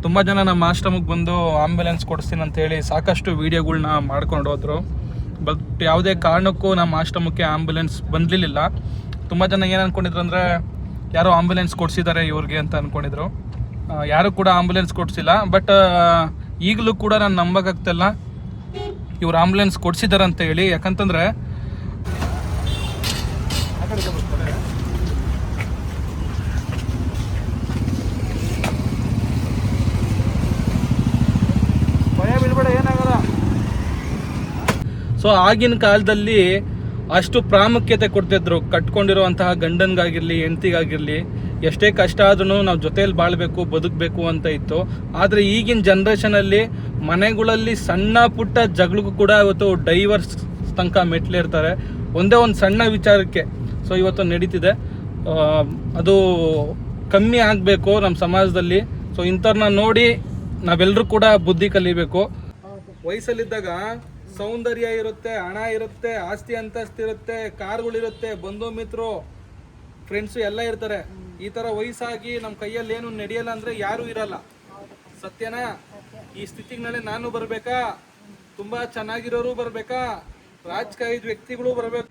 ತುಂಬ ಜನ ನಮ್ಮ ಆಶ್ರಮಕ್ಕೆ ಬಂದು ಆಂಬ್ಯುಲೆನ್ಸ್ ಕೊಡಿಸ್ತೀನಿ ಅಂತೇಳಿ ಸಾಕಷ್ಟು ವೀಡಿಯೋಗಳ್ನ ಮಾಡ್ಕೊಂಡು ಹೋದರು. ಬಟ್ ಯಾವುದೇ ಕಾರಣಕ್ಕೂ ನಮ್ಮ ಆಶ್ರಮಕ್ಕೆ ಆಂಬ್ಯುಲೆನ್ಸ್ ಬಂದಿರಲಿಲ್ಲ. ತುಂಬ ಜನ ಏನು ಅಂದ್ಕೊಂಡಿದ್ರು ಅಂದರೆ ಯಾರೋ ಆಂಬ್ಯುಲೆನ್ಸ್ ಕೊಡಿಸಿದ್ದಾರೆ ಇವ್ರಿಗೆ ಅಂತ ಅಂದ್ಕೊಂಡಿದ್ರು. ಯಾರು ಕೂಡ ಆಂಬ್ಯುಲೆನ್ಸ್ ಕೊಡಿಸಿಲ್ಲ. ಬಟ್ ಈಗಲೂ ಕೂಡ ನಾನು ನಂಬೋಕ್ಕಾಗ್ತಿಲ್ಲ ಇವ್ರು ಆಂಬ್ಯುಲೆನ್ಸ್ ಕೊಡಿಸಿದ್ದಾರೆ ಅಂತ ಹೇಳಿ. ಯಾಕಂತಂದರೆ ಸೊ ಆಗಿನ ಕಾಲದಲ್ಲಿ ಅಷ್ಟು ಪ್ರಾಮುಖ್ಯತೆ ಕೊಡ್ತಿದ್ರು. ಕಟ್ಕೊಂಡಿರುವಂತಹ ಗಂಡನಿಗಾಗಿರಲಿ ಹೆಂಡ್ತಿಗಾಗಿರಲಿ ಎಷ್ಟೇ ಕಷ್ಟ ಆದ್ರೂ ನಾವು ಜೊತೇಲಿ ಬಾಳಬೇಕು ಬದುಕಬೇಕು ಅಂತ ಇತ್ತು. ಆದರೆ ಈಗಿನ ಜನ್ರೇಷನಲ್ಲಿ ಮನೆಗಳಲ್ಲಿ ಸಣ್ಣ ಪುಟ್ಟ ಜಗಳಿಗೂ ಕೂಡ ಇವತ್ತು ಡೈವರ್ಸ್ ತನಕ ಮೆಟ್ಲಿರ್ತಾರೆ ಒಂದೇ ಒಂದು ಸಣ್ಣ ವಿಚಾರಕ್ಕೆ. ಸೊ ಇವತ್ತು ನಡೀತಿದೆ. ಅದು ಕಮ್ಮಿ ಆಗಬೇಕು ನಮ್ಮ ಸಮಾಜದಲ್ಲಿ. ಸೊ ಇಂಥವ್ರನ್ನ ನೋಡಿ ನಾವೆಲ್ಲರೂ ಕೂಡ ಬುದ್ಧಿ ಕಲಿಬೇಕು. ವಯಸ್ಸಲ್ಲಿದ್ದಾಗ ಸೌಂದರ್ಯ ಇರುತ್ತೆ, ಹಣ ಇರುತ್ತೆ, ಆಸ್ತಿ ಅಂತಸ್ತಿರುತ್ತೆ, ಕಾರ್ಗಳಿರುತ್ತೆ, ಬಂಧು ಮಿತ್ರರು ಫ್ರೆಂಡ್ಸು ಎಲ್ಲ ಇರ್ತಾರೆ. ಈ ಥರ ವಯಸ್ಸಾಗಿ ನಮ್ಮ ಕೈಯಲ್ಲಿ ಏನು ನಡೆಯಲ್ಲ ಅಂದರೆ ಯಾರೂ ಇರಲ್ಲ. ಸತ್ಯನಾ? ಈ ಸ್ಥಿತಿನಲ್ಲಿ ನಾನು ಬರಬೇಕಾ? ತುಂಬ ಚೆನ್ನಾಗಿರೋರು ಬರಬೇಕಾ? ರಾಜಕೀಯ ವ್ಯಕ್ತಿಗಳು ಬರಬೇಕು.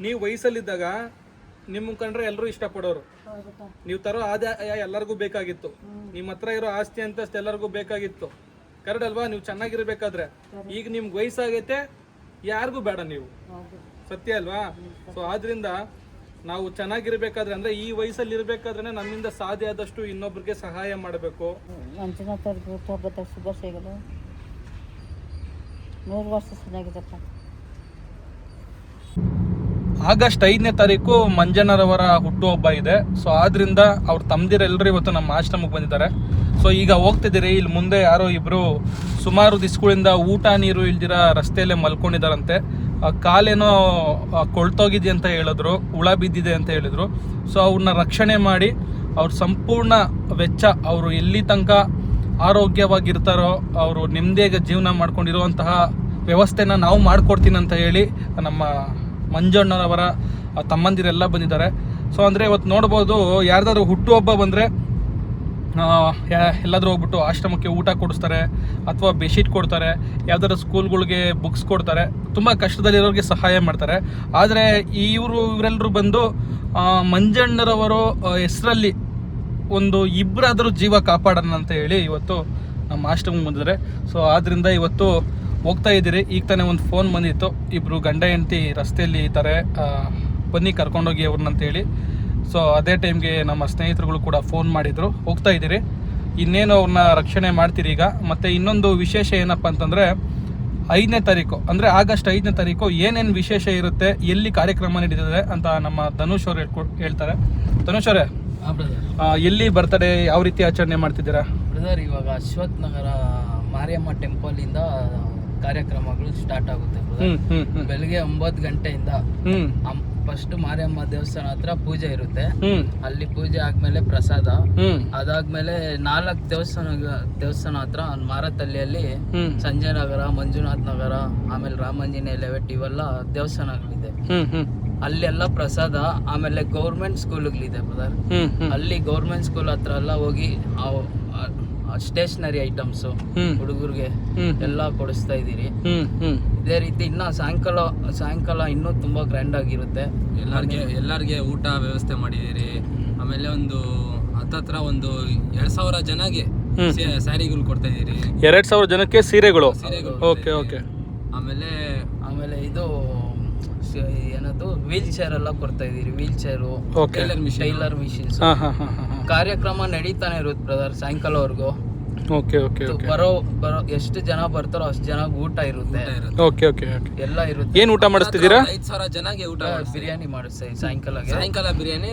ನೀವು ವಯಸ್ಸಲ್ಲಿದ್ದಾಗ ನಿಮ್ಮ ಕಂಡ್ರೆ ಎಲ್ಲರೂ ಇಷ್ಟಪಡೋರು. ನೀವು ತರೋ ಆದಾಯ ಎಲ್ಲರಿಗೂ ಬೇಕಾಗಿತ್ತು. ನಿಮ್ಮ ಹತ್ರ ಇರೋ ಆಸ್ತಿ ಅಂತಸ್ತು ಎಲ್ಲರಿಗೂ ಬೇಕಾಗಿತ್ತು. ಕರೆಕ್ಟ್ ಅಲ್ವಾ? ನೀವು ಚೆನ್ನಾಗಿರ್ಬೇಕಾದ್ರೆ. ಈಗ ನಿಮ್ಗೆ ವಯಸ್ಸಾಗೈತೆ, ಯಾರಿಗೂ ಬೇಡ ನೀವು. ಸತ್ಯ ಅಲ್ವಾ? ಸೊ ಆದ್ರಿಂದ ನಾವು ಚೆನ್ನಾಗಿರ್ಬೇಕಾದ್ರೆ ಅಂದ್ರೆ ಈ ವಯಸ್ಸಲ್ಲಿ ಇರ್ಬೇಕಾದ್ರೆ ನಮ್ಮಿಂದ ಸಾಧ್ಯ ಆದಷ್ಟು ಇನ್ನೊಬ್ರಿಗೆ ಸಹಾಯ ಮಾಡಬೇಕು. ಮಂಜುನಾಥ್ ಅವ್ರಿಗೆ ಹುಟ್ಟುಹಬ್ಬದ ಶುಭಾಶಯಗಳು. 100 ವರ್ಷ ಚೆನ್ನಾಗಿದೆಪ್ಪ. ಆಗಸ್ಟ್ 5ನೇ ತಾರೀಕು ಮಂಜಣ್ಣರವರ ಹುಟ್ಟುಹಬ್ಬ ಇದೆ. ಸೊ ಆದ್ರಿಂದ ಅವ್ರ ತಮ್ಮದಿರೆಲ್ಲರೂ ಇವತ್ತು ನಮ್ಮ ಆಶ್ರಮಕ್ಕೆ ಬಂದಿದ್ದಾರೆ. ಸೊ ಈಗ ಹೋಗ್ತಿದ್ದೀರಿ. ಇಲ್ಲಿ ಮುಂದೆ ಯಾರೋ ಇಬ್ಬರು ಸುಮಾರು ದಿಸ್ಗಳಿಂದ ಊಟ ನೀರು ಇಲ್ದಿರ ರಸ್ತೆಯಲ್ಲೇ ಮಲ್ಕೊಂಡಿದ್ದಾರಂತೆ. ಕಾಲೇನೋ ಕೊಳ್ತೋಗಿದೆ ಅಂತ ಹೇಳಿದ್ರು, ಹುಳ ಬಿದ್ದಿದೆ ಅಂತ ಹೇಳಿದ್ರು. ಸೊ ಅವ್ರನ್ನ ರಕ್ಷಣೆ ಮಾಡಿ ಅವ್ರ ಸಂಪೂರ್ಣ ವೆಚ್ಚ ಅವರು ಎಲ್ಲಿ ತನಕ ಆರೋಗ್ಯವಾಗಿರ್ತಾರೋ ಅವರು ನೆಮ್ಮದಿಯಾಗಿ ಜೀವನ ಮಾಡ್ಕೊಂಡಿರುವಂತಹ ವ್ಯವಸ್ಥೆನ ನಾವು ಮಾಡಿಕೊಡ್ತೀನಿ ಅಂತ ಹೇಳಿ ನಮ್ಮ ಮಂಜಣ್ಣನವರ ತಮ್ಮಂದಿರೆಲ್ಲ ಬಂದಿದ್ದಾರೆ. ಸೊ ಅಂದರೆ ಇವತ್ತು ನೋಡ್ಬೋದು, ಯಾರ್ದಾದ್ರು ಹುಟ್ಟುಹಬ್ಬ ಬಂದರೆ ಎಲ್ಲಾದರೂ ಹೋಗ್ಬಿಟ್ಟು ಆಶ್ರಮಕ್ಕೆ ಊಟ ಕೊಡಿಸ್ತಾರೆ ಅಥವಾ ಬೆಡ್ಶೀಟ್ ಕೊಡ್ತಾರೆ, ಯಾವ್ದಾದ್ರು ಸ್ಕೂಲ್ಗಳಿಗೆ ಬುಕ್ಸ್ ಕೊಡ್ತಾರೆ, ತುಂಬ ಕಷ್ಟದಲ್ಲಿರೋರಿಗೆ ಸಹಾಯ ಮಾಡ್ತಾರೆ. ಆದರೆ ಇವರೆಲ್ಲರೂ ಬಂದು ಮಂಜಣ್ಣರವರು ಹೆಸರಲ್ಲಿ ಒಂದು ಇಬ್ಬರಾದರೂ ಜೀವ ಕಾಪಾಡೋಣ ಅಂತ ಹೇಳಿ ಇವತ್ತು ನಮ್ಮ ಆಶ್ರಮಕ್ಕೆ ಬಂದಿದ್ದಾರೆ. ಸೊ ಆದ್ದರಿಂದ ಇವತ್ತು ಹೋಗ್ತಾ ಇದ್ದೀರಿ. ಈಗ ತಾನೇ ಒಂದು ಫೋನ್ ಬಂದಿತ್ತು, ಇಬ್ಬರು ಗಂಡ ಹೆಂಡತಿ ರಸ್ತೆಯಲ್ಲಿ ಇದ್ದಾರೆ, ಬನ್ನಿ ಕರ್ಕೊಂಡೋಗಿ ಅವ್ರನ್ನಂತೇಳಿ. ಸೊ ಅದೇ ಟೈಮ್ಗೆ ನಮ್ಮ ಸ್ನೇಹಿತರುಗಳು ಕೂಡ ಫೋನ್ ಮಾಡಿದರು. ಹೋಗ್ತಾ ಇದ್ದೀರಿ, ಇನ್ನೇನು ಅವ್ರನ್ನ ರಕ್ಷಣೆ ಮಾಡ್ತೀರಿ ಈಗ. ಮತ್ತು ಇನ್ನೊಂದು ವಿಶೇಷ ಏನಪ್ಪ ಅಂತಂದರೆ 5ನೇ ತಾರೀಕು ಅಂದರೆ ಆಗಸ್ಟ್ 5ನೇ ತಾರೀಕು ಏನೇನು ವಿಶೇಷ ಇರುತ್ತೆ, ಎಲ್ಲಿ ಕಾರ್ಯಕ್ರಮ ನಡೀತದೆ ಅಂತ ನಮ್ಮ ಧನುಷ್ ಅವರು ಹೇಳ್ತಾರೆ. ಧನುಷ್ ಅವರೇ, ಎಲ್ಲಿ ಬರ್ತಡೇ ಯಾವ ರೀತಿ ಆಚರಣೆ ಮಾಡ್ತಿದ್ದೀರಾ? ಬ್ರದರ್, ಇವಾಗ ಅಶ್ವಥ್ ನಗರ ಮಾರಿಯಮ್ಮ ಟೆಂಪಲಿಂದ ಕಾರ್ಯಕ್ರಮಗಳು ಸ್ಟಾರ್ಟ್ ಆಗುತ್ತೆ ಬ್ರದರ್. ಬೆಳಿಗ್ಗೆ 9 ಗಂಟೆಯಿಂದ ಫಸ್ಟ್ ಮಾರಿಯಮ್ಮ ದೇವಸ್ಥಾನ ಹತ್ರ ಪೂಜೆ ಇರುತ್ತೆ. ಅಲ್ಲಿ ಪೂಜೆ ಆದ್ಮೇಲೆ ಪ್ರಸಾದ, ಅದಾದ್ಮೇಲೆ 4 ದೇವಸ್ಥಾನ ಹತ್ರ ಮಾರತಳ್ಳಿಯಲ್ಲಿ ಸಂಜಯ್ ನಗರ, ಮಂಜುನಾಥ್ ನಗರ, ಆಮೇಲೆ ರಾಮಾಂಜನೇಯ ಲೆವೆಟ್ ಇವೆಲ್ಲ ದೇವಸ್ಥಾನಗಳಿದೆ. ಅಲ್ಲೆಲ್ಲ ಪ್ರಸಾದ. ಆಮೇಲೆ ಗೌರ್ಮೆಂಟ್ ಸ್ಕೂಲ್ಗಳಿದೆ ಬ್ರದರ್. ಅಲ್ಲಿ ಗೌರ್ಮೆಂಟ್ ಸ್ಕೂಲ್ ಹತ್ರ ಎಲ್ಲ ಹೋಗಿ ಸ್ಟೇಷನರಿ ಐಟಮ್ಸ್ ಹುಡುಗರಿಗೆ ಎಲ್ಲ ಕೊಡಿಸ್ತಾ ಇದೀರಿ. ಇದೇ ರೀತಿ ಇನ್ನ ಸಾಯಂಕಾಲ ಇನ್ನೂ ತುಂಬಾ ಗ್ರ್ಯಾಂಡ್ ಆಗಿರುತ್ತೆ. ಎಲ್ಲರಿಗೆ ಊಟ ವ್ಯವಸ್ಥೆ ಮಾಡಿದಿರಿ. ಆಮೇಲೆ ಒಂದು ಹತ್ತತ್ರ ಒಂದು 2000 ಜನಗೆ ಸ್ಯಾರಿಗಳು ಕೊಡ್ತಾ ಇದೀರಿ. 2000 ಜನಕ್ಕೆ ಸೀರೆಗಳು. Okay okay. ಆಮೇಲೆ ಇದು ಏನದು ವೀಲ್ ಚೇರ್ ಎಲ್ಲ ಕೊಡ್ತಾ ಇದೀರಿ. Wheel chair, tailor machines. ಕಾರ್ಯಕ್ರಮ ನಡೀತಾನೆ ಇರುತ್ತೆ ಬ್ರದರ್ ಸಾಯಂಕಾಲವರೆಗೂ. Okay okay. ಬರೋ ಎಷ್ಟು ಜನ ಬರ್ತಾರೋ ಅಷ್ಟು ಜನ ಊಟ ಇರುತ್ತೆ. Okay okay okay. ಎಲ್ಲ ಇರುತ್ತೆ. ಏನು ಊಟ ಮಾಡಿಸ್ತಿದ್ದೀರಾ? 5000 ಜನಗೆ ಊಟ. ಬಿರಿಯಾನಿ ಮಾಡಿಸ್ತೀವಿ ಸಾಯಂಕಾಲ ಬಿರಿಯಾನಿ.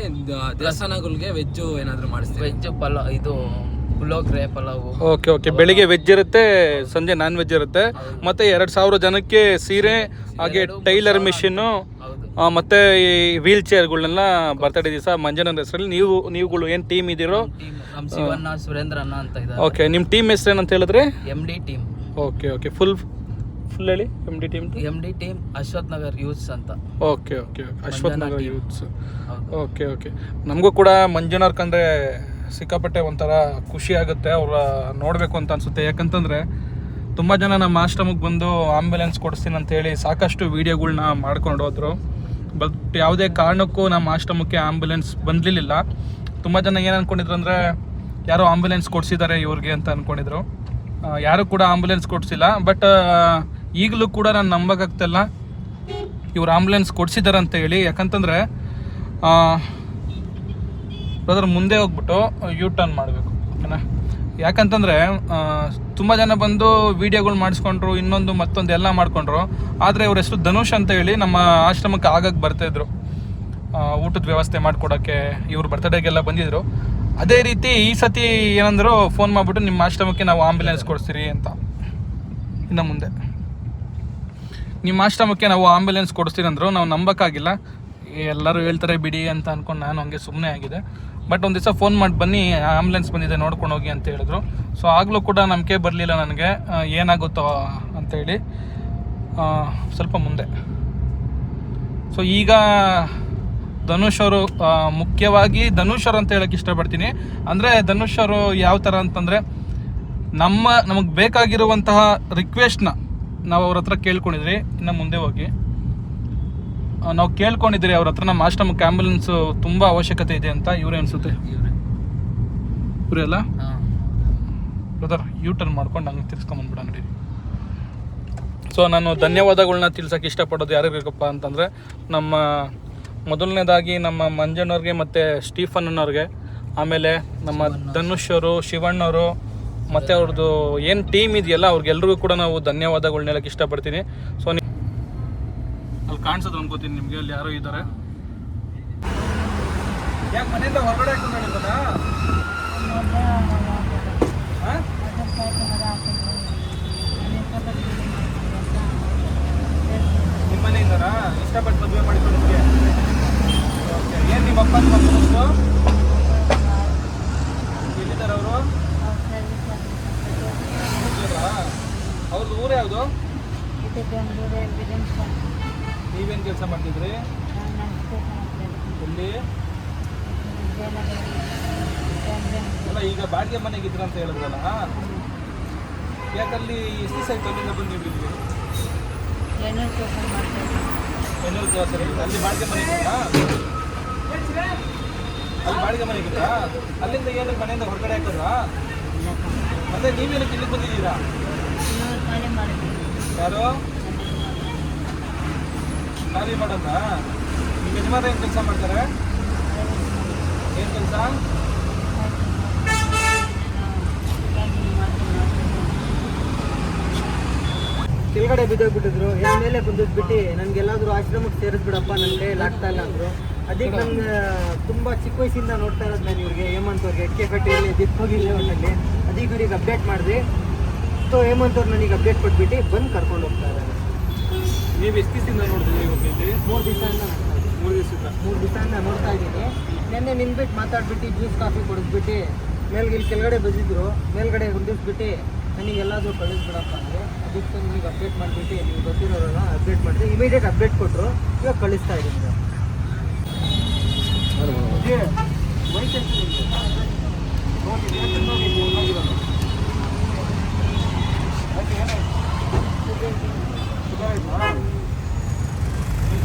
ದೇವಸ್ಥಾನಗಳಿಗೆ ವೆಜ್ ಏನಾದ್ರು ಮಾಡಿಸ್ತೀವಿ. ವೆಜ್ ಪಲಾವ್, ಇದು ಪುಳಿಯೋಗರೆ, ಪಲಾವು. Okay okay. ಬೆಳಿಗ್ಗೆ ವೆಜ್ ಇರುತ್ತೆ, ಸಂಜೆ ನಾನ್ ವೆಜ್ ಇರುತ್ತೆ. ಮತ್ತೆ 2000 ಜನಕ್ಕೆ ಸೀರೆ, ಹಾಗೆ ಟೈಲರ್ ಮಿಷಿನ್ನು, ಮತ್ತೆ ಈ ವೀಲ್ ಚೇರ್ಗಳನ್ನೆಲ್ಲ ಬರ್ತಡೇ ದಿವಸ ಮಂಜಣ್ಣನ ಹೆಸರಲ್ಲಿ ನೀವುಗಳು ಏನು ಟೀಮ್ ಇದ್ದೀರೋ, ಶಿವಣ್ಣ, ಸುರೇಂದ್ರ ಅಣ್ಣ ಅಂತ ಇದ್ದಾರೆ. ಓಕೆ. ನಿಮ್ಮ ಟೀಮ್ ಹೆಸರು ಏನಂತ ಹೇಳಿದ್ರೆ? MD team. Okay okay. Full ಹೇಳಿ. MD team Ashwath Nagar youths ಅಂತ. Okay okay. Ashwath Nagar youths. Okay okay. ನಮಗೂ ಕೂಡ ಮಂಜುನಾಥ್ ಕಂಡ್ರೆ ಸಿಕ್ಕಾಪಟ್ಟೆ ಒಂಥರ ಖುಷಿ ಆಗುತ್ತೆ ಅವ್ರ ನೋಡಬೇಕು ಅಂತ ಅನಿಸುತ್ತೆ. ಯಾಕಂತಂದರೆ ತುಂಬ ಜನ ನಮ್ಮ ಆಶ್ರಮಕ್ಕೆ ಬಂದು ಆಂಬ್ಯುಲೆನ್ಸ್ ಕೊಡಿಸ್ತೀನಿ ಅಂತೇಳಿ ಸಾಕಷ್ಟು ವೀಡಿಯೋಗಳ್ನ ಮಾಡ್ಕೊಂಡು ಹೋದರು. ಬಟ್ ಯಾವುದೇ ಕಾರಣಕ್ಕೂ ನಮ್ಮ ಆಶ್ರಮಕ್ಕೆ ಆಂಬ್ಯುಲೆನ್ಸ್ ಬಂದಿರಲಿಲ್ಲ. ತುಂಬ ಜನ ಏನು ಅಂದ್ಕೊಂಡಿದ್ರು ಅಂದರೆ ಯಾರೋ ಆಂಬ್ಯುಲೆನ್ಸ್ ಕೊಡಿಸಿದ್ದಾರೆ ಇವ್ರಿಗೆ ಅಂತ ಅಂದ್ಕೊಂಡಿದ್ರು. ಯಾರೂ ಕೂಡ ಆಂಬ್ಯುಲೆನ್ಸ್ ಕೊಡಿಸಿಲ್ಲ. ಬಟ್ ಈಗಲೂ ಕೂಡ ನಾನು ನಂಬೋಕ್ಕಾಗ್ತಿಲ್ಲ ಇವ್ರು ಆಂಬ್ಯುಲೆನ್ಸ್ ಕೊಡಿಸಿದ್ದಾರೆ ಅಂತ ಹೇಳಿ. ಯಾಕಂತಂದರೆ ಬ್ರದರ್ ಮುಂದೆ ಹೋಗ್ಬಿಟ್ಟು ಯೂ ಟರ್ನ್ ಮಾಡಬೇಕು, ಓಕೆನಾ? ಯಾಕಂತಂದರೆ ತುಂಬ ಜನ ಬಂದು ವೀಡಿಯೋಗಳು ಮಾಡಿಸ್ಕೊಂಡ್ರು, ಇನ್ನೊಂದು ಮತ್ತೊಂದು ಎಲ್ಲ ಮಾಡಿಕೊಂಡ್ರು. ಆದರೆ ಇವ್ರ ಹೆಸರು ಧನುಷ್ ಅಂತ ಹೇಳಿ ನಮ್ಮ ಆಶ್ರಮಕ್ಕೆ ಆಗಾಗ ಬರ್ತಾಯಿದ್ರು ಊಟದ ವ್ಯವಸ್ಥೆ ಮಾಡಿಕೊಡೋಕ್ಕೆ. ಇವ್ರ ಬರ್ತಡೇಗೆಲ್ಲ ಬಂದಿದ್ದರು. ಅದೇ ರೀತಿ ಈ ಸತಿ ಏನಂದ್ರು ಫೋನ್ ಮಾಡಿಬಿಟ್ಟು ನಿಮ್ಮ ಆಶ್ರಮಕ್ಕೆ ನಾವು ಆಂಬ್ಯುಲೆನ್ಸ್ ಕೊಡಿಸ್ತೀರಿ ಅಂತ. ಇನ್ನು ಮುಂದೆ ನಿಮ್ಮ ಆಶ್ರಮಕ್ಕೆ ನಾವು ಆಂಬ್ಯುಲೆನ್ಸ್ ಕೊಡಿಸ್ತೀರಿ ಅಂದರು. ನಾವು ನಂಬೋಕ್ಕಾಗಿಲ್ಲ. ಎಲ್ಲರೂ ಹೇಳ್ತಾರೆ ಬಿಡಿ ಅಂತ ಅಂದ್ಕೊಂಡು ನಾನು ಹಂಗೆ ಸುಮ್ಮನೆ ಆಗಿದೆ. ಬಟ್ ಒಂದು ದಿವಸ ಫೋನ್ ಮಾಡಿ ಬನ್ನಿ ಆಂಬ್ಯುಲೆನ್ಸ್ ಬಂದಿದೆ ನೋಡ್ಕೊಂಡು ಹೋಗಿ ಅಂತ ಹೇಳಿದ್ರು. ಸೊ ಆಗಲೂ ಕೂಡ ನಂಬಿಕೆ ಬರಲಿಲ್ಲ ನನಗೆ ಏನಾಗುತ್ತೋ ಅಂಥೇಳಿ. ಸ್ವಲ್ಪ ಮುಂದೆ ಸೊ ಈಗ ಧನುಷ್ ಅವರು, ಮುಖ್ಯವಾಗಿ ಧನುಷ್ ಅವರು ಅಂತ ಹೇಳೋಕ್ಕೆ ಇಷ್ಟಪಡ್ತೀನಿ. ಅಂದರೆ ಧನುಷ್ ಅವರು ಯಾವ ಥರ ಅಂತಂದರೆ ನಮಗೆ ಬೇಕಾಗಿರುವಂತಹ ರಿಕ್ವೆಸ್ಟ್ನ ನಾವು ಅವ್ರ ಹತ್ರ ಕೇಳ್ಕೊಂಡಿದ್ರಿ. ಇನ್ನು ಮುಂದೆ ಹೋಗಿ ನಾವು ಕೇಳ್ಕೊಂಡಿದ್ರಿ ಅವ್ರ ಹತ್ರ ನಮ್ಮ ಆಶ್ರಮಕ್ಕೆ ಆ್ಯಂಬುಲೆನ್ಸು ತುಂಬ ಅವಶ್ಯಕತೆ ಇದೆ ಅಂತ. ಇವರೇ ಅನಿಸುತ್ತೆ, ಇವರೇ ಅಲ್ಲ ಬ್ರದರ್? ಯೂ ಟರ್ನ್ ಮಾಡ್ಕೊಂಡು ಹಂಗೆ ತಿರ್ಸ್ಕೊಂಬಂದ್ಬಿಡ ನೋಡಿ. ಸೊ ನಾನು ಧನ್ಯವಾದಗಳನ್ನ ತಿಳ್ಸೋಕ್ಕೆ ಇಷ್ಟಪಡೋದು ಯಾರಿಗಪ್ಪ ಅಂತಂದರೆ ನಮ್ಮ ಮೊದಲನೇದಾಗಿ ನಮ್ಮ ಮಂಜಣ್ಣವ್ರಿಗೆ ಮತ್ತು ಸ್ಟೀಫನ್ನವ್ರಿಗೆ, ಆಮೇಲೆ ನಮ್ಮ ಧನುಷ್ ಅವರು, ಶಿವಣ್ಣವರು ಮತ್ತು ಅವ್ರದ್ದು ಏನು ಟೀಮ್ ಇದೆಯಲ್ಲ ಅವ್ರಿಗೆಲ್ರಿಗೂ ಕೂಡ ನಾವು ಧನ್ಯವಾದಗಳನ್ನ ಹೇಳೋಕ್ಕೆ ಇಷ್ಟಪಡ್ತೀನಿ. ಸೊ ಅಲ್ಲಿ ಕಾಣಿಸೋದು ಅನ್ಕೋತೀನಿ ನಿಮಗೆ, ಅಲ್ಲಿ ಯಾರೋ ಇದ್ದಾರೆ. ಯಾಕೆ ಮನೆಯಿಂದ ಹೊರಗಡೆ ಹಾಕೊಂಡಿದ್ದಾನ? ನಿಮ್ಮ ಮನೆಯಿಂದನಾ ಇಷ್ಟಪಟ್ಟು ಮದುವೆ ಮಾಡಿಕೊಂಡಿದ್ದೆ? ಓಕೆ. ಏನು ನಿಮ್ಮ ಅಪ್ಪ ಮಕ್ಕಳು ಎಲ್ಲಿದ್ದಾರೆ ಅವರು? ಅವ್ರದ್ದು ಊರು ಯಾವುದು? ನೀವೇನು ಕೆಲಸ ಮಾಡ್ತಿದ್ರಿ? ಎಲ್ಲಿ? ಅಲ್ಲ ಈಗ ಬಾಡಿಗೆ ಮನೆಗಿದ್ರ ಅಂತ ಹೇಳಿದ್ರಲ್ಲ, ಯಾಕಲ್ಲಿ ಎಷ್ಟು ದಿವಸ ಆಯ್ತು ಅಲ್ಲಿಂದ ಬಂದು ನೀವು ಇಲ್ಲಿ? ಬೆಂಗಳೂರು ಕೆಲಸ ಅಲ್ಲಿ ಬಾಡಿಗೆ ಮನೆಗಿದ್ರಾ? ಅಲ್ಲಿ ಬಾಡಿಗೆ ಮನೆಗಿದ್ರಾ? ಅಲ್ಲಿಂದ ಏನು ಮನೆಯಿಂದ ಹೊರಗಡೆ ಹಾಕಿದ್ರಾ? ಮತ್ತೆ ನೀವೇನಕ್ಕೆ ಇಲ್ಲಿಗೆ ಬಂದಿದ್ದೀರಾ? ಯಾರು ಖಾಲಿ ಮಾಡೋದ? ನಿಮ್ಮ ಯಜಮಾನ ಏನು ಕೆಲಸ ಮಾಡ್ತಾರೆ? ಏನು ಕೆಲಸ? ಕೆಳಗಡೆ ಬಿದ್ದೋಗ್ಬಿಟ್ಟಿದ್ರು. ಮೇಲೆ ಬಂದಿದ್ಬಿಟ್ಟು ನನಗೆಲ್ಲಾದರೂ ಆಶ್ರಮಕ್ಕೆ ಸೇರಿಸ್ಬಿಡಪ್ಪ, ನನ್ನ ಕೈಯಲ್ಲಿ ಆಗ್ತಾ ಇಲ್ಲ ಅಂದರು. ಅದಕ್ಕೆ ನಂಗೆ ತುಂಬ ಚಿಕ್ಕ ವಯಸ್ಸಿಂದ ನೋಡ್ತಾ ಇರೋದು ನಾನು ಇವ್ರಿಗೆ, ಹೇಮಂತ್ ಅವ್ರಿಗೆ ಎಟ್ಕೆಪೇಟೆಯಲ್ಲಿ ದಿಪ್ಪೋಗಿ ಲೇಔಟಲ್ಲಿ. ಅದೀಗ ಇವ್ರಿಗೆ ಅಪ್ಡೇಟ್ ಮಾಡಿದ್ವಿ. ಸೊ ಹೇಮಂತ್ ಅವ್ರು ನನಗೆ ಅಪ್ಡೇಟ್ ಕೊಟ್ಬಿಟ್ಟು ಬಂದು ಕರ್ಕೊಂಡು ಹೋಗ್ತಾ ಇದ್ದಾರೆ. ನೀವು ಎಷ್ಟು ದಿವಸದಿಂದ ನೋಡಿದ್ರಿ ಇವ್ರಿಗೆ? 3 ದಿವಸದಿಂದ 3 ದಿವಸದಿಂದ ನೋಡ್ತಾ ಇದ್ದೀನಿ. ನೆನ್ನೆ ನಿನ್ಬಿಟ್ಟು ಮಾತಾಡ್ಬಿಟ್ಟು ಜ್ಯೂಸ್ ಕಾಫಿ ಕೊಡಿಸ್ಬಿಟ್ಟು ಇಲ್ಲಿ ಕೆಳಗಡೆ ಬಂದಿದ್ರು. ಮೇಲ್ಗಡೆ ಹೊಂದಿಸ್ಬಿಟ್ಟು ನನಗೆ ಎಲ್ಲಾದರೂ ಕಳಿಸ್ಬಿಡಪ್ಪ ಅಂದರೆ ಅದಕ್ಕೆ ನಿಮಗೆ ಅಪ್ಡೇಟ್ ಮಾಡಿಬಿಟ್ಟು ನೀವು ಗೊತ್ತಿರೋರಲ್ಲ ಅಪ್ಡೇಟ್ ಮಾಡಿದ್ರೆ ಇಮಿಡಿಯೇಟ್ ಅಪ್ಡೇಟ್ ಕೊಟ್ಟರು. ಇವಾಗ ಕಳಿಸ್ತಾ ಇದ್ದೀನಿ.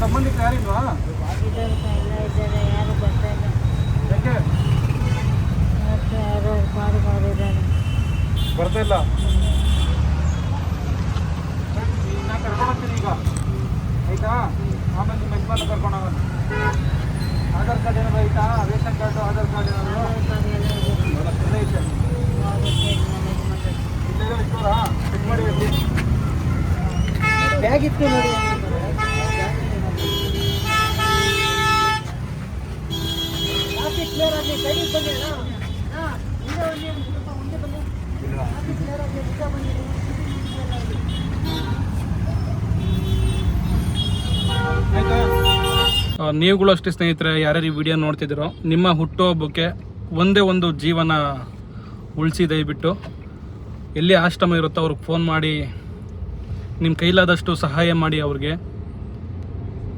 ಸಂಬಂಧಿಕ ಯಾರಿಲ್ವಾ? ಯಾರು ಬರ್ತಾ ಇಲ್ಲ. ಯಾಕೆ ಯಾರು ಮಾಡಿದ್ದಾರೆ ಬರ್ತಾ ಇಲ್ಲ? ನಾನು ಕರ್ಕೊಂಡು ಹೋಗ್ತೀನಿ ಈಗ, ಆಯಿತಾ? ಆಮೇಲೆ ನಿಮ್ಮ ಯಜಮಾನ ಕರ್ಕೊಂಡು ಹೋಗೋಣ. ಆಧಾರ್ ಕಾರ್ಡ್ ಏನಾದ್ರು ಆಯಿತಾ? ರೇಷನ್ ಕಾರ್ಡು, ಆಧಾರ್ ಕಾರ್ಡ್ ಏನಾದ್ರು ಇಷ್ಟೋರಾ? ಚೆಕ್ ಮಾಡಿ ಬ್ಯಾಗ್ ಇತ್ತು ನೋಡಿ. ಕ್ಲಿಯರ್ ಆಗಲಿ, ಸೈಡಿಗೆ ಬನ್ನಿ. ಮುಂದೆ ಬನ್ನಿ. ಕ್ಲಿಯರ್ ಆಗಲಿ, ನಿಜ ಬನ್ನಿ. ನೀವುಗಳು ಅಷ್ಟೇ ಸ್ನೇಹಿತರೆ, ಯಾರ್ಯಾರು ಈ ವಿಡಿಯೋ ನೋಡ್ತಿದ್ದೀರೋ, ನಿಮ್ಮ ಹುಟ್ಟುಹಬ್ಬಕ್ಕೆ ಒಂದೇ ಒಂದು ಜೀವನ ಉಳಿಸಿ ದಯವಿಟ್ಟು ಎಲ್ಲಿ ಆಶ್ರಮ ಇರುತ್ತೋ ಅವ್ರಿಗೆ ಫೋನ್ ಮಾಡಿ ನಿಮ್ಮ ಕೈಲಾದಷ್ಟು ಸಹಾಯ ಮಾಡಿ. ಅವ್ರಿಗೆ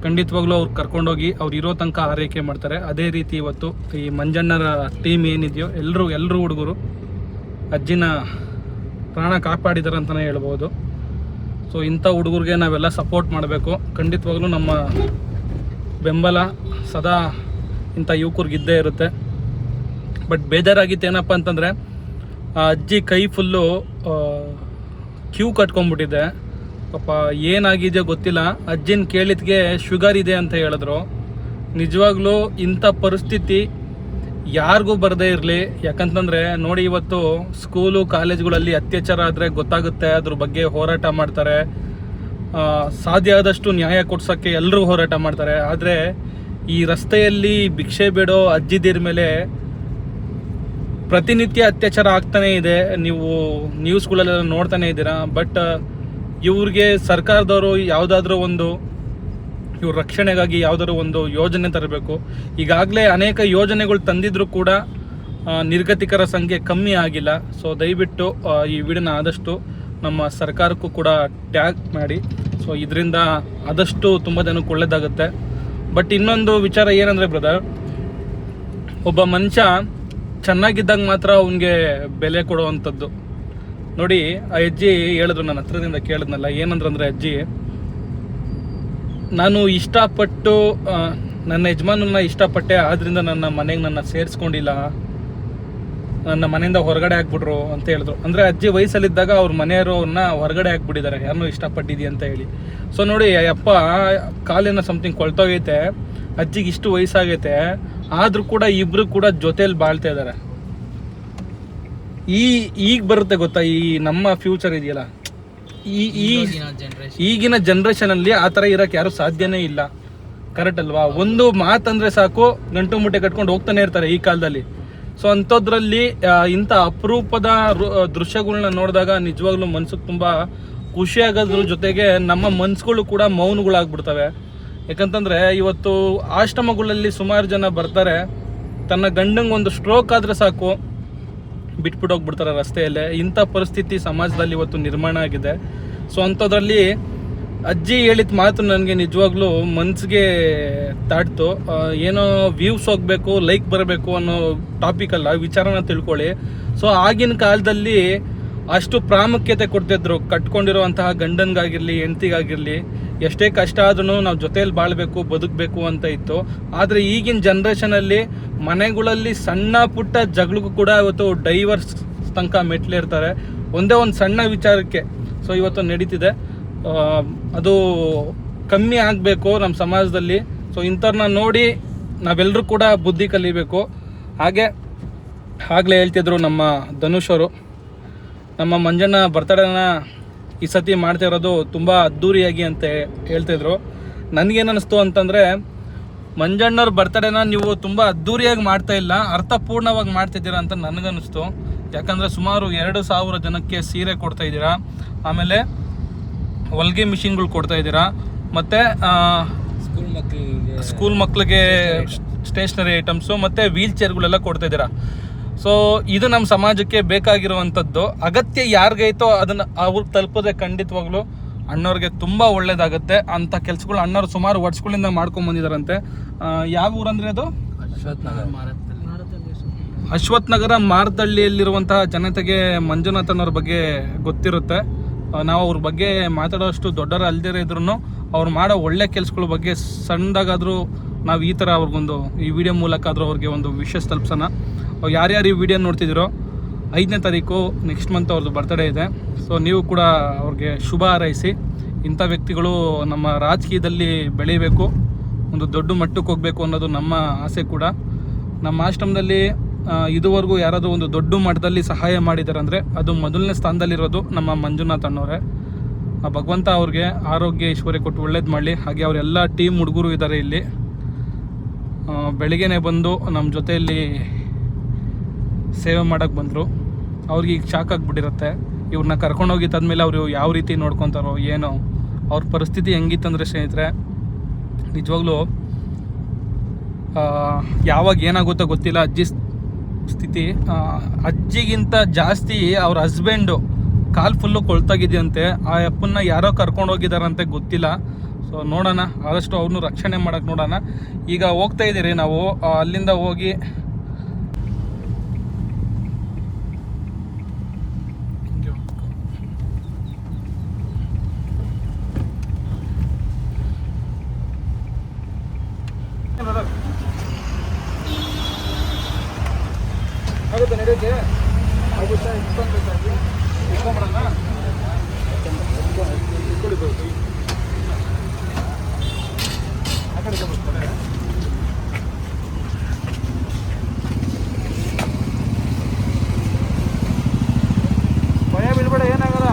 ಖಂಡಿತವಾಗ್ಲೂ ಅವ್ರು ಕರ್ಕೊಂಡೋಗಿ ಅವ್ರು ಇರೋ ತನಕ ಆರೈಕೆ ಮಾಡ್ತಾರೆ. ಅದೇ ರೀತಿ ಇವತ್ತು ಈ ಮಂಜಣ್ಣರ ಟೀಮ್ ಏನಿದೆಯೋ ಎಲ್ಲರೂ ಹುಡುಗರು ಅಜ್ಜಿನ ಪ್ರಾಣ ಕಾಪಾಡಿದ್ದಾರೆ ಅಂತಲೇ ಹೇಳ್ಬೋದು. ಸೊ ಇಂಥ ಹುಡುಗರಿಗೆ ನಾವೆಲ್ಲ ಸಪೋರ್ಟ್ ಮಾಡಬೇಕು. ಖಂಡಿತವಾಗ್ಲೂ ನಮ್ಮ ಬೆಂಬಲ ಸದಾ ಇಂಥ ಯುವಕರಿಗಿದ್ದೇ ಇರುತ್ತೆ. ಬಟ್ ಬೇಜಾರಾಗಿತ್ತು ಏನಪ್ಪ ಅಂತಂದರೆ ಆ ಅಜ್ಜಿ ಕೈ ಫುಲ್ಲು ಕ್ಯೂ ಕಟ್ಕೊಂಡ್ಬಿಟ್ಟಿದೆ. ಪಾಪ ಏನಾಗಿದೆಯೋ ಗೊತ್ತಿಲ್ಲ. ಅಜ್ಜಿನ ಕೇಳಿದ್ಗೆ ಶುಗರ್ ಇದೆ ಅಂತ ಹೇಳಿದ್ರು. ನಿಜವಾಗ್ಲೂ ಇಂಥ ಪರಿಸ್ಥಿತಿ ಯಾರಿಗೂ ಬರದೇ ಇರಲಿ. ಯಾಕಂತಂದರೆ ನೋಡಿ, ಇವತ್ತು ಸ್ಕೂಲು ಕಾಲೇಜ್ಗಳಲ್ಲಿ ಅತ್ಯಾಚಾರ ಆದರೆ ಗೊತ್ತಾಗುತ್ತೆ, ಅದ್ರ ಬಗ್ಗೆ ಹೋರಾಟ ಮಾಡ್ತಾರೆ. ಸಾಧ್ಯ ಆದಷ್ಟು ನ್ಯಾಯ ಕೊಡ್ಸೋಕ್ಕೆ ಎಲ್ಲರೂ ಹೋರಾಟ ಮಾಡ್ತಾರೆ. ಆದರೆ ಈ ರಸ್ತೆಯಲ್ಲಿ ಭಿಕ್ಷೆ ಬೇಡೋ ಅಜ್ಜಿದಿರ ಮೇಲೆ ಪ್ರತಿನಿತ್ಯ ಅತ್ಯಾಚಾರ ಆಗ್ತಾನೇ ಇದೆ. ನೀವು ನ್ಯೂಸ್ಗಳೆಲ್ಲ ನೋಡ್ತಾನೆ ಇದ್ದೀರಾ. ಬಟ್ ಇವ್ರಿಗೆ ಸರ್ಕಾರದವರು ಯಾವುದಾದ್ರೂ ಒಂದು ಇವ್ರ ರಕ್ಷಣೆಗಾಗಿ ಯಾವುದಾದ್ರೂ ಒಂದು ಯೋಜನೆ ತರಬೇಕು. ಈಗಾಗಲೇ ಅನೇಕ ಯೋಜನೆಗಳು ತಂದಿದ್ರೂ ಕೂಡ ನಿರ್ಗತಿಕರ ಸಂಖ್ಯೆ ಕಮ್ಮಿ ಆಗಿಲ್ಲ. ಸೊ ದಯವಿಟ್ಟು ಈ ವಿಡಿಯೋನ ಆದಷ್ಟು ನಮ್ಮ ಸರ್ಕಾರಕ್ಕೂ ಕೂಡ ಟ್ಯಾಗ್ ಮಾಡಿ. ಸೊ ಇದರಿಂದ ಆದಷ್ಟು ತುಂಬ ಜನಕ್ಕೆ ಒಳ್ಳೆಯದಾಗುತ್ತೆ. ಬಟ್ ಇನ್ನೊಂದು ವಿಚಾರ ಏನಂದರೆ ಬ್ರದರ್, ಒಬ್ಬ ಮನುಷ್ಯ ಚೆನ್ನಾಗಿದ್ದಾಗ ಮಾತ್ರ ಅವನಿಗೆ ಬೆಲೆ ಕೊಡುವಂಥದ್ದು. ನೋಡಿ, ಆ ಅಜ್ಜಿ ಹೇಳಿದ್ರು, ನನ್ನ ಹತ್ರದಿಂದ ಕೇಳಿದ್ನಲ್ಲ, ಏನಂದ್ರೆ ಅಜ್ಜಿ, ನಾನು ಇಷ್ಟಪಟ್ಟು ನನ್ನ ಯಜಮಾನನ್ನ ಇಷ್ಟಪಟ್ಟೆ, ಆದ್ದರಿಂದ ನನ್ನ ಮನೆಗೆ ನನ್ನ ಸೇರಿಸ್ಕೊಂಡಿಲ್ಲ, ನನ್ನ ಮನೆಯಿಂದ ಹೊರಗಡೆ ಹಾಕ್ಬಿಟ್ರು ಅಂತ ಹೇಳಿದ್ರು. ಅಂದರೆ ಅಜ್ಜಿ ವಯಸ್ಸಲ್ಲಿದ್ದಾಗ ಅವ್ರ ಮನೆಯವರು ಅವ್ರನ್ನ ಹೊರಗಡೆ ಹಾಕ್ಬಿಟ್ಟಿದ್ದಾರೆ, ಯಾರನ್ನೂ ಇಷ್ಟಪಟ್ಟಿದ್ದೀಯ ಅಂತ ಹೇಳಿ. ಸೊ ನೋಡಿ, ಅಪ್ಪ ಕಾಲಿನ ಸಮಥಿಂಗ್ ಕೊಳ್ತೋಗೈತೆ, ಅಜ್ಜಿಗೆ ಇಷ್ಟು ವಯಸ್ಸಾಗೈತೆ, ಆದರೂ ಕೂಡ ಇಬ್ಬರು ಕೂಡ ಜೊತೇಲಿ ಬಾಳ್ತಾ ಇದ್ದಾರೆ. ಈಗ ಬರುತ್ತೆ ಗೊತ್ತಾ, ಈ ನಮ್ಮ ಫ್ಯೂಚರ್ ಇದೆಯಲ್ಲ, ಈಗಿನ ಜನ್ರೇಷನಲ್ಲಿ ಆ ಥರ ಇರೋಕ್ಕೆ ಯಾರು ಸಾಧ್ಯನೇ ಇಲ್ಲ. ಕರೆಕ್ಟ್ ಅಲ್ವಾ? ಒಂದು ಮಾತಂದರೆ ಸಾಕು, ಗಂಟು ಮುಟ್ಟೆ ಕಟ್ಕೊಂಡು ಹೋಗ್ತಾನೆ ಇರ್ತಾರೆ ಈ ಕಾಲದಲ್ಲಿ. ಸೊ ಅಂಥದ್ರಲ್ಲಿ ಇಂಥ ಅಪರೂಪದ ದೃಶ್ಯಗಳನ್ನ ನೋಡಿದಾಗ ನಿಜವಾಗ್ಲೂ ಮನ್ಸಿಗೆ ತುಂಬ ಖುಷಿಯಾಗೋದ್ರ ಜೊತೆಗೆ ನಮ್ಮ ಮನ್ಸುಗಳು ಕೂಡ ಮೌನಗಳಾಗ್ಬಿಡ್ತವೆ. ಯಾಕಂತಂದರೆ ಇವತ್ತು ಆಶ್ರಮಗಳಲ್ಲಿ ಸುಮಾರು ಜನ ಬರ್ತಾರೆ, ತನ್ನ ಗಂಡಂಗೆ ಒಂದು ಸ್ಟ್ರೋಕ್ ಆದರೆ ಸಾಕು ಬಿಟ್ಬಿಟ್ಟು ಹೋಗ್ಬಿಡ್ತಾರೆ ರಸ್ತೆಯಲ್ಲೇ. ಇಂಥ ಪರಿಸ್ಥಿತಿ ಸಮಾಜದಲ್ಲಿ ಇವತ್ತು ನಿರ್ಮಾಣ ಆಗಿದೆ. ಸೊ ಅಂಥದ್ರಲ್ಲಿ ಅಜ್ಜಿ ಹೇಳಿದ ಮಾತು ನನಗೆ ನಿಜವಾಗ್ಲೂ ಮನಸ್ಸಿಗೆ ತಾಡ್ತು. ಏನೋ ವ್ಯೂಸ್ ಹೋಗಬೇಕು, ಲೈಕ್ ಬರಬೇಕು ಅನ್ನೋ ಟಾಪಿಕ್ ಅಲ್ಲ, ವಿಚಾರನ ತಿಳ್ಕೊಳ್ಳಿ. ಸೊ ಆಗಿನ ಕಾಲದಲ್ಲಿ ಅಷ್ಟು ಪ್ರಾಮುಖ್ಯತೆ ಕೊಡ್ತಿದ್ರು ಕಟ್ಕೊಂಡಿರುವಂತಹ ಗಂಡನಿಗಾಗಿರಲಿ ಹೆಂಡ್ತಿಗಾಗಿರಲಿ. ಎಷ್ಟೇ ಕಷ್ಟ ಆದ್ರೂ ನಾವು ಜೊತೆಯಲ್ಲಿ ಬಾಳಬೇಕು, ಬದುಕಬೇಕು ಅಂತ ಇತ್ತು. ಆದರೆ ಈಗಿನ ಜನ್ರೇಷನಲ್ಲಿ ಮನೆಗಳಲ್ಲಿ ಸಣ್ಣ ಪುಟ್ಟ ಜಗಳಿಗೂ ಕೂಡ ಇವತ್ತು ಡೈವರ್ಸ್ ತನಕ ಮೆಟ್ಲಿರ್ತಾರೆ, ಒಂದೇ ಒಂದು ಸಣ್ಣ ವಿಚಾರಕ್ಕೆ. ಸೊ ಇವತ್ತು ನಡೀತಿದೆ, ಅದು ಕಮ್ಮಿ ಆಗಬೇಕು ನಮ್ಮ ಸಮಾಜದಲ್ಲಿ. ಸೊ ಇಂಥವ್ರನ್ನ ನೋಡಿ ನಾವೆಲ್ಲರೂ ಕೂಡ ಬುದ್ಧಿ ಕಲಿಬೇಕು. ಆಗಲೇ ಹೇಳ್ತಿದ್ರು ನಮ್ಮ ಧನುಷ್ ಅವರು, ನಮ್ಮ ಮಂಜಣ್ಣ ಬರ್ತಡೇನ ಈ ಸತಿ ಮಾಡ್ತಾ ಇರೋದು ತುಂಬ ಅದ್ಧೂರಿಯಾಗಿ ಅಂತ ಹೇಳ್ತಿದ್ರು. ನನಗೇನು ಅನ್ನಿಸ್ತು ಅಂತಂದರೆ, ಮಂಜಣ್ಣವ್ರ ಬರ್ತಡೇನ ನೀವು ತುಂಬ ಅದ್ಧೂರಿಯಾಗಿ ಮಾಡ್ತಾ ಇಲ್ಲ, ಅರ್ಥಪೂರ್ಣವಾಗಿ ಮಾಡ್ತಿದ್ದೀರಾ ಅಂತ ನನಗನ್ನಿಸ್ತು. ಯಾಕಂದರೆ ಸುಮಾರು 2,000 ಜನಕ್ಕೆ ಸೀರೆ ಕೊಡ್ತಾ ಇದ್ದೀರಾ, ಆಮೇಲೆ ಹೊಲಿಗೆ ಮಿಷಿನ್ಗಳು ಕೊಡ್ತಾ ಇದ್ದೀರಾ, ಮತ್ತು ಸ್ಕೂಲ್ ಮಕ್ಕಳಿಗೆ ಸ್ಟೇಷ್ನರಿ ಐಟಮ್ಸು ಮತ್ತು ವೀಲ್ ಚೇರ್ಗಳೆಲ್ಲ ಕೊಡ್ತಾ ಇದ್ದೀರಾ. ಸೊ ಇದು ನಮ್ಮ ಸಮಾಜಕ್ಕೆ ಬೇಕಾಗಿರುವಂಥದ್ದು. ಅಗತ್ಯ ಯಾರಿಗೈತೋ ಅದನ್ನು ಅವ್ರಿಗೆ ತಲುಪೋದೆ ಖಂಡಿತವಾಗ್ಲೂ ಅಣ್ಣವ್ರಿಗೆ ತುಂಬ ಒಳ್ಳೇದಾಗುತ್ತೆ. ಅಂಥ ಕೆಲಸಗಳು ಅಣ್ಣವ್ರು ಸುಮಾರು ವರ್ಷಗಳಿಂದ ಮಾಡ್ಕೊಂಡು ಬಂದಿದ್ದಾರಂತೆ. ಯಾವ ಊರಂದರೆ ಅದು? ಅಶ್ವಥ್ ನಗರ ಮಾರತಳ್ಳಿಯಲ್ಲಿರುವಂತಹ ಜನತೆಗೆ ಮಂಜುನಾಥನವ್ರ ಬಗ್ಗೆ ಗೊತ್ತಿರುತ್ತೆ. ನಾವು ಅವ್ರ ಬಗ್ಗೆ ಮಾತಾಡೋಷ್ಟು ದೊಡ್ಡರ ಅಲ್ದಿರ ಇದ್ರೂ ಅವ್ರು ಮಾಡೋ ಒಳ್ಳೆ ಕೆಲಸಗಳ ಬಗ್ಗೆ ಸಣ್ಣದಾಗಾದರೂ ನಾವು ಈ ಥರ ಅವ್ರಿಗೊಂದು ಈ ವಿಡಿಯೋ ಮೂಲಕ ಆದರೂ ಅವ್ರಿಗೆ ಒಂದು ವಿಷಯ ತಲುಪಿಸೋಣ. ಯಾರ್ಯಾರು ಈ ವಿಡಿಯೋ ನೋಡ್ತಿದ್ದೀರೋ 5ನೇ ತಾರೀಕು ನೆಕ್ಸ್ಟ್ ಮಂತ್ ಅವ್ರದ್ದು ಬರ್ತಡೇ ಇದೆ. ಸೊ ನೀವು ಕೂಡ ಅವ್ರಿಗೆ ಶುಭ ಹಾರೈಸಿ. ಇಂಥ ವ್ಯಕ್ತಿಗಳು ನಮ್ಮ ರಾಜಕೀಯದಲ್ಲಿ ಬೆಳೀಬೇಕು, ಒಂದು ದೊಡ್ಡ ಮಟ್ಟಕ್ಕೆ ಹೋಗಬೇಕು ಅನ್ನೋದು ನಮ್ಮ ಆಸೆ ಕೂಡ. ನಮ್ಮ ಆಶ್ರಮದಲ್ಲಿ ಇದುವರೆಗೂ ಯಾರಾದರೂ ಒಂದು ದೊಡ್ಡ ಮಟ್ಟದಲ್ಲಿ ಸಹಾಯ ಮಾಡಿದ್ದಾರೆ ಅಂದರೆ ಅದು ಮೊದಲನೇ ಸ್ಥಾನದಲ್ಲಿರೋದು ನಮ್ಮ ಮಂಜುನಾಥ್ ಅಣ್ಣವರೇ. ಭಗವಂತ ಅವ್ರಿಗೆ ಆರೋಗ್ಯ ಐಶ್ವರ್ಯ ಕೊಟ್ಟು ಒಳ್ಳೇದು ಮಾಡಲಿ. ಹಾಗೆ ಅವರೆಲ್ಲ ಟೀಮ್ ಹುಡುಗರು ಇದ್ದಾರೆ ಇಲ್ಲಿ. ಬೆಳಿಗ್ಗೆನೇ ಬಂದು ನಮ್ಮ ಜೊತೆಯಲ್ಲಿ ಸೇವೆ ಮಾಡೋಕ್ಕೆ ಬಂದರು. ಅವ್ರಿಗೆ ಈಗ ಶಾಕ್ ಆಗಿಬಿಟ್ಟಿರುತ್ತೆ. ಇವ್ರನ್ನ ಕರ್ಕೊಂಡೋಗಿ ತಂದಮೇಲೆ ಅವರು ಯಾವ ರೀತಿ ನೋಡ್ಕೊತಾರೋ ಏನೋ. ಅವ್ರ ಪರಿಸ್ಥಿತಿ ಹೆಂಗಿತ್ತಂದರೆ ಸ್ನೇಹಿತರೆ, ನಿಜವಾಗ್ಲೂ ಯಾವಾಗ ಏನಾಗುತ್ತೋ ಗೊತ್ತಿಲ್ಲ ಅಜ್ಜಿ ಸ್ಥಿತಿ. ಅಜ್ಜಿಗಿಂತ ಜಾಸ್ತಿ ಅವ್ರ ಹಸ್ಬೆಂಡು ಕಾಲು ಫುಲ್ಲು ಕೊಳ್ತಾಗಿದೆಯಂತೆ. ಆ ಅಪ್ಪನ್ನ ಯಾರೋ ಕರ್ಕೊಂಡೋಗಿದ್ದಾರಂತೆ ಗೊತ್ತಿಲ್ಲ. ಸೊ ನೋಡೋಣ, ಆದಷ್ಟು ಅವ್ರನ್ನೂ ರಕ್ಷಣೆ ಮಾಡೋಕ್ಕೆ ನೋಡೋಣ. ಈಗ ಹೋಗ್ತಾ ಇದ್ದೀರಿ ನಾವು, ಅಲ್ಲಿಂದ ಹೋಗಿ ಆಗುತ್ತೆ ನಡೆಯೋಕ್ಕೆ ಆಗುತ್ತಾ ಇಟ್ಕೊಂಡ್ಬೇಕಾಗಿ ಇಟ್ಕೊಂಡ್ಬಿಡೋಣ. ಆ ಕಡೆ ಬರ್ತಾರೆ. ಭಯ ಬೀಳ್ಬೇಡ, ಏನಾಗಲ್ಲ.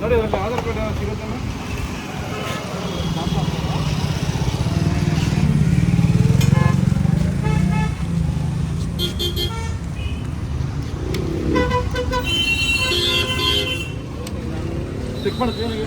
ನೋಡಿ ಅಲ್ಲಿ ಆಧಾರ್ ಕಾರ್ಡ್ ಸಿಗುತ್ತೆ. ಚೆಕ್ ಮಾಡ್ತೀವಿ.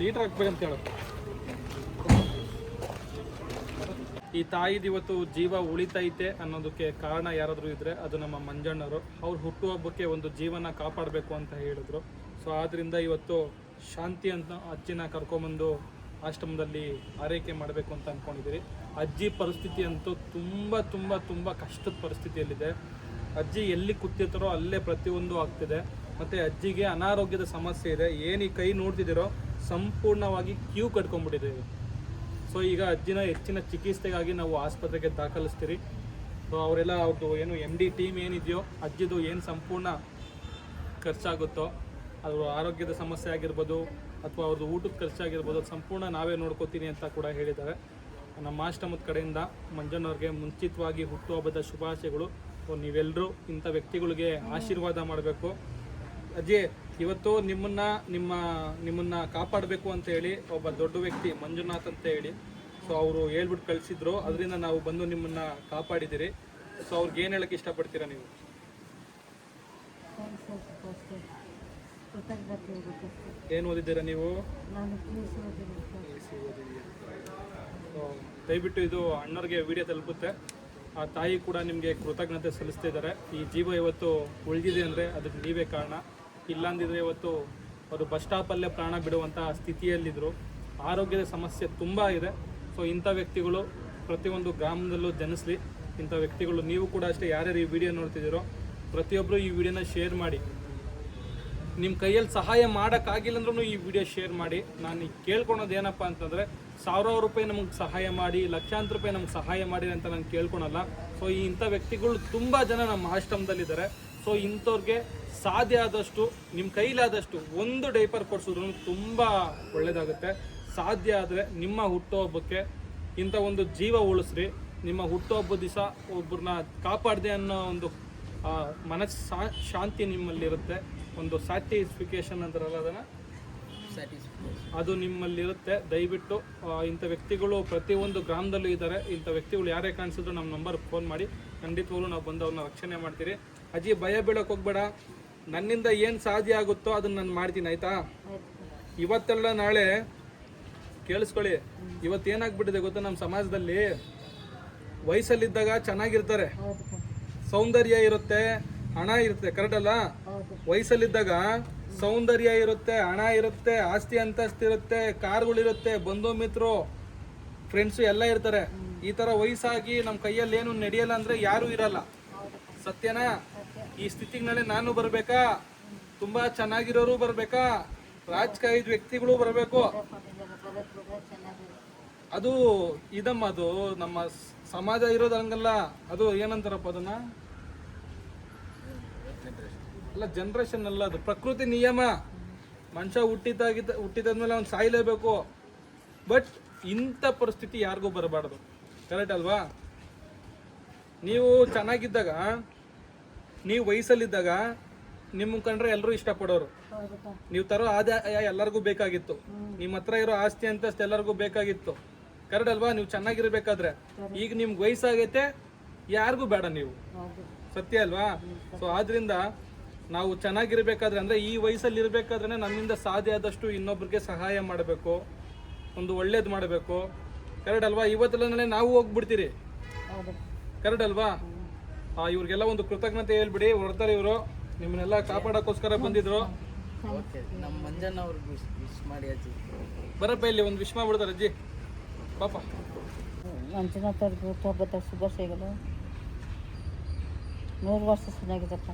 ಲೀಟರ್ ಹಾಕ್ಬೇಕಂತ ಹೇಳು. ಈ ತಾಯಿದು ಇವತ್ತು ಜೀವ ಉಳಿತೈತೆ ಅನ್ನೋದಕ್ಕೆ ಕಾರಣ ಯಾರಾದರೂ ಇದ್ದರೆ ಅದು ನಮ್ಮ ಮಂಜಣ್ಣವರು. ಅವ್ರು ಹುಟ್ಟುಹಬ್ಬಕ್ಕೆ ಒಂದು ಜೀವನ ಕಾಪಾಡಬೇಕು ಅಂತ ಹೇಳಿದ್ರು. ಸೊ ಆದ್ದರಿಂದ ಇವತ್ತು ಶಾಂತಿ ಅಂತ ಅಜ್ಜಿನ ಕರ್ಕೊಂಬಂದು ಆಶ್ರಮದಲ್ಲಿ ಆರೈಕೆ ಮಾಡಬೇಕು ಅಂತ ಅಂದ್ಕೊಂಡಿದ್ದೀರಿ. ಅಜ್ಜಿ ಪರಿಸ್ಥಿತಿ ಅಂತೂ ತುಂಬ ತುಂಬ ತುಂಬ ಕಷ್ಟದ ಪರಿಸ್ಥಿತಿಯಲ್ಲಿದೆ. ಅಜ್ಜಿ ಎಲ್ಲಿ ಕೂತಿರ್ತಾರೋ ಅಲ್ಲೇ ಪ್ರತಿಯೊಂದು ಆಗ್ತಿದೆ. ಮತ್ತು ಅಜ್ಜಿಗೆ ಅನಾರೋಗ್ಯದ ಸಮಸ್ಯೆ ಇದೆ. ಏನು ಈ ಕೈ ನೋಡ್ತಿದ್ದೀರೋ ಸಂಪೂರ್ಣವಾಗಿ ಕ್ಯೂ ಕಟ್ಕೊಂಡ್ಬಿಟ್ಟಿದ್ದೀವಿ. ಸೊ ಈಗ ಅಜ್ಜಿನ ಹೆಚ್ಚಿನ ಚಿಕಿತ್ಸೆಗಾಗಿ ನಾವು ಆಸ್ಪತ್ರೆಗೆ ದಾಖಲಿಸ್ತೀರಿ. ಸೊ ಅವರೆಲ್ಲ ಅವ್ರದ್ದು ಏನು MD ಟೀಮ್ ಏನಿದೆಯೋ ಅಜ್ಜಿದು ಏನು ಸಂಪೂರ್ಣ ಖರ್ಚಾಗುತ್ತೋ, ಅವರು ಆರೋಗ್ಯದ ಸಮಸ್ಯೆ ಆಗಿರ್ಬೋದು ಅಥವಾ ಅವ್ರದ್ದು ಊಟದ ಖರ್ಚಾಗಿರ್ಬೋದು ಸಂಪೂರ್ಣ ನಾವೇ ನೋಡ್ಕೋತೀನಿ ಅಂತ ಕೂಡ ಹೇಳಿದ್ದಾರೆ. ನಮ್ಮ ಆಶ್ರಮದ ಕಡೆಯಿಂದ ಮಂಜಣ್ಣವ್ರಿಗೆ ಮುಂಚಿತವಾಗಿ ಹುಟ್ಟುಹಬ್ಬದ ಶುಭಾಶಯಗಳು. ಸೊ ನೀವೆಲ್ಲರೂ ಇಂಥ ವ್ಯಕ್ತಿಗಳಿಗೆ ಆಶೀರ್ವಾದ ಮಾಡಬೇಕು. ಅಜ್ಜಿ ಇವತ್ತು ನಿಮ್ಮನ್ನ ಕಾಪಾಡಬೇಕು ಅಂತ ಹೇಳಿ ಒಬ್ಬ ದೊಡ್ಡ ವ್ಯಕ್ತಿ ಮಂಜುನಾಥ್ ಅಂತ ಹೇಳಿ ಸೊ ಅವರು ಹೇಳ್ಬಿಟ್ಟು ಕಳಿಸಿದ್ರು. ಅದರಿಂದ ನಾವು ಬಂದು ನಿಮ್ಮನ್ನ ಕಾಪಾಡಿದ್ದೀರಿ. ಸೊ ಅವ್ರಿಗೆ ಏನು ಹೇಳಕ್ಕೆ ಇಷ್ಟಪಡ್ತೀರಾ ನೀವು? ಏನು ಓದಿದ್ದೀರಾ ನೀವು? ದಯವಿಟ್ಟು ಇದು ಅಣ್ಣವ್ರಿಗೆ ವಿಡಿಯೋ ತಲುಪುತ್ತೆ. ಆ ತಾಯಿ ಕೂಡ ನಿಮಗೆ ಕೃತಜ್ಞತೆ ಸಲ್ಲಿಸ್ತಾ ಇದ್ದಾರೆ. ಈ ಜೀವ ಇವತ್ತು ಉಳಿದಿದೆ ಅಂದರೆ ಅದಕ್ಕೆ ನೀವೇ ಕಾರಣ. ಇಲ್ಲಾಂದಿದ್ರೆ ಇವತ್ತು ಅವರು ಬಸ್ ಸ್ಟಾಪಲ್ಲೇ ಪ್ರಾಣ ಬಿಡುವಂಥ ಸ್ಥಿತಿಯಲ್ಲಿದ್ದರು. ಆರೋಗ್ಯದ ಸಮಸ್ಯೆ ತುಂಬ ಇದೆ. ಸೊ ಇಂಥ ವ್ಯಕ್ತಿಗಳು ಪ್ರತಿಯೊಂದು ಗ್ರಾಮದಲ್ಲೂ ಜನಿಸಲಿ. ಇಂಥ ವ್ಯಕ್ತಿಗಳು ನೀವು ಕೂಡ ಅಷ್ಟೇ, ಯಾರ್ಯಾರು ಈ ವಿಡಿಯೋ ನೋಡ್ತಿದ್ದೀರೋ ಪ್ರತಿಯೊಬ್ಬರು ಈ ವಿಡಿಯೋನ ಶೇರ್ ಮಾಡಿ. ನಿಮ್ಮ ಕೈಯಲ್ಲಿ ಸಹಾಯ ಮಾಡೋಕ್ಕಾಗಿಲ್ಲ ಅಂದ್ರೂ ಈ ವಿಡಿಯೋ ಶೇರ್ ಮಾಡಿ. ನಾನು ಕೇಳ್ಕೊಳೋದು ಏನಪ್ಪ ಅಂತಂದರೆ, ಸಾವಿರಾರು ರೂಪಾಯಿ ನಮಗೆ ಸಹಾಯ ಮಾಡಿ, ಲಕ್ಷಾಂತರ ರೂಪಾಯಿ ನಮ್ಗೆ ಸಹಾಯ ಮಾಡಿ ಅಂತ ನಾನು ಕೇಳ್ಕೊಳಲ್ಲ. ಸೊ ಇಂಥ ವ್ಯಕ್ತಿಗಳು ತುಂಬ ಜನ ನಮ್ಮ ಆಶ್ರಮದಲ್ಲಿದ್ದಾರೆ. ಸೊ ಇಂಥವ್ರಿಗೆ ಸಾಧ್ಯ ಆದಷ್ಟು ನಿಮ್ಮ ಕೈಲಾದಷ್ಟು ಒಂದು ಡೈಪರ್ ಕೊಡಿಸಿದ್ರು ತುಂಬ ಒಳ್ಳೆಯದಾಗುತ್ತೆ. ಸಾಧ್ಯ ಆದರೆ ನಿಮ್ಮ ಹುಟ್ಟುಹಬ್ಬಕ್ಕೆ ಇಂಥ ಒಂದು ಜೀವ ಉಳಿಸ್ರಿ. ನಿಮ್ಮ ಹುಟ್ಟುಹಬ್ಬದ ದಿವಸ ಒಬ್ಬರನ್ನ ಕಾಪಾಡಿದೆ ಅನ್ನೋ ಒಂದು ಶಾಂತಿ ನಿಮ್ಮಲ್ಲಿರುತ್ತೆ. ಒಂದು ಸ್ಯಾಟಿಸ್ಫಿಕೇಶನ್ ಅಂತಾರಲ್ಲ, ಅದನ್ನು ಅದು ನಿಮ್ಮಲ್ಲಿರುತ್ತೆ. ದಯವಿಟ್ಟು ಇಂಥ ವ್ಯಕ್ತಿಗಳು ಪ್ರತಿಯೊಂದು ಗ್ರಾಮದಲ್ಲೂ ಇದ್ದಾರೆ. ಇಂಥ ವ್ಯಕ್ತಿಗಳು ಯಾರೇ ಕಾಣಿಸಿದ್ರು ನಮ್ಮ ನಂಬರ್ಗೆ ಫೋನ್ ಮಾಡಿ. ಖಂಡಿತವಾಗ್ಲೂ ನಾವು ಬಂದು ಅವ್ರನ್ನ ರಕ್ಷಣೆ ಮಾಡ್ತೀರಿ. ಅಜ್ಜಿ ಭಯ ಬೀಳೋಕೆ ಹೋಗ್ಬೇಡ. ನನ್ನಿಂದ ಏನು ಸಾಧ್ಯ ಆಗುತ್ತೋ ಅದನ್ನು ನಾನು ಮಾಡ್ತೀನಿ, ಆಯಿತಾ? ಇವತ್ತೆಲ್ಲ ನಾಳೆ ಕೇಳಿಸ್ಕೊಳ್ಳಿ. ಇವತ್ತೇನಾಗ್ಬಿಟ್ಟಿದೆ ಗೊತ್ತಾ, ನಮ್ಮ ಸಮಾಜದಲ್ಲಿ ವಯಸ್ಸಲ್ಲಿದ್ದಾಗ ಚೆನ್ನಾಗಿರ್ತಾರೆ, ಸೌಂದರ್ಯ ಇರುತ್ತೆ, ಹಣ ಇರುತ್ತೆ, ಕರೆಕ್ಟ್ ಅಲ್ಲ? ವಯಸ್ಸಲ್ಲಿದ್ದಾಗ ಸೌಂದರ್ಯ ಇರುತ್ತೆ, ಹಣ ಇರುತ್ತೆ, ಆಸ್ತಿ ಅಂತಸ್ತು ಇರುತ್ತೆ, ಕಾರ್ಗಳಿರುತ್ತೆ, ಬಂಧು ಮಿತ್ರರು, ಫ್ರೆಂಡ್ಸು ಎಲ್ಲ ಇರ್ತಾರೆ. ಈ ತರ ವಯಸ್ಸಾಗಿ ನಮ್ಮ ಕೈಯಲ್ಲಿ ಏನು ನಡೆಯಲ್ಲ ಅಂದ್ರೆ ಯಾರು ಇರಲ್ಲ. ಸತ್ಯನಾ? ಈ ಸ್ಥಿತಿನಲ್ಲಿ ನಾನು ಬರ್ಬೇಕಾ? ತುಂಬಾ ಚೆನ್ನಾಗಿರೋರು ಬರ್ಬೇಕಾ? ರಾಜಕಾರಣದ ವ್ಯಕ್ತಿಗಳು ಬರಬೇಕು. ಅದು ಇದಮ್ಮ, ಅದು ನಮ್ಮ ಸಮಾಜ ಇರೋದು ಹಂಗಲ್ಲ. ಅದು ಏನಂತಾರಪ್ಪ ಅದನ್ನ, ಅಲ್ಲ ಜನರೇಷನ್ ಅಲ್ಲ, ಅದು ಪ್ರಕೃತಿ ನಿಯಮ. ಮನುಷ್ಯ ಹುಟ್ಟಿದಾದ್ಮೇಲೆ ಅವ್ನು ಸಾಯ್ಲೇಬೇಕು. ಬಟ್ ಇಂಥ ಪರಿಸ್ಥಿತಿ ಯಾರಿಗೂ ಬರಬಾರ್ದು. ಕರೆಕ್ಟ್ ಅಲ್ವಾ? ನೀವು ಚೆನ್ನಾಗಿದ್ದಾಗ, ನೀವು ವಯಸ್ಸಲ್ಲಿದ್ದಾಗ ನಿಮ್ಮ ಕಂಡ್ರೆ ಎಲ್ಲರೂ ಇಷ್ಟಪಡೋರು. ನೀವು ತರೋ ಆದಾಯ ಎಲ್ಲರಿಗೂ ಬೇಕಾಗಿತ್ತು. ನಿಮ್ಮ ಹತ್ರ ಇರೋ ಆಸ್ತಿ ಅಂತಸ್ತು ಎಲ್ಲರಿಗೂ ಬೇಕಾಗಿತ್ತು. ಕರೆಕ್ಟ್ ಅಲ್ವಾ? ನೀವು ಚೆನ್ನಾಗಿರ್ಬೇಕಾದ್ರೆ. ಈಗ ನಿಮ್ಗೆ ವಯಸ್ಸಾಗೈತೆ, ಯಾರಿಗೂ ಬೇಡ ನೀವು. ಸತ್ಯ ಅಲ್ವಾ? ಸೊ ಆದ್ರಿಂದ ನಾವು ಚೆನ್ನಾಗಿರ್ಬೇಕಾದ್ರೆ, ಅಂದ್ರೆ ಈ ವಯಸ್ಸಲ್ಲಿ ಇರ್ಬೇಕಾದ್ರೆ ನಮ್ಮಿಂದ ಸಾಧ್ಯ ಆದಷ್ಟು ಇನ್ನೊಬ್ರಿಗೆ ಸಹಾಯ ಮಾಡಬೇಕು, ಒಂದು ಒಳ್ಳೇದು ಮಾಡಬೇಕು. ಕರೆಕ್ಟ್ ಅಲ್ವಾ? ಇವತ್ತೆಲ್ಲ ನಾವು ಹೋಗ್ಬಿಡ್ತೀರಿ. ಕರೆಕ್ಟ್ ಅಲ್ವಾ? ಇವ್ರಿಗೆಲ್ಲ ಒಂದು ಕೃತಜ್ಞತೆ ಹೇಳ್ಬಿಡಿ. ಹೊರತಾರೆ ಇವರು ನಿಮ್ಮನ್ನೆಲ್ಲ ಕಾಪಾಡೋಕ್ಕೋಸ್ಕರ ಬಂದಿದ್ರು. ನಮ್ಮ ಮಂಜಣ್ಣ ಅವ್ರಿಗೆ ವಿಶ್ ಮಾಡಿ ಅಜ್ಜಿ. ಬರಪ್ಪ ಇಲ್ಲಿ ಒಂದು ವಿಶ್ ಮಾಡ್ಬಿಡ್ತಾರೆ ಅಜ್ಜಿ ಪಾಪ. ಮಂಜುನಾಥ್ ಅವ್ರಿಗೆ ಹುಟ್ಟುಹಬ್ಬದ ಶುಭಾಶಯಗಳು. 100 ವರ್ಷ ಚೆನ್ನಾಗಿದ್ದಪ್ಪ.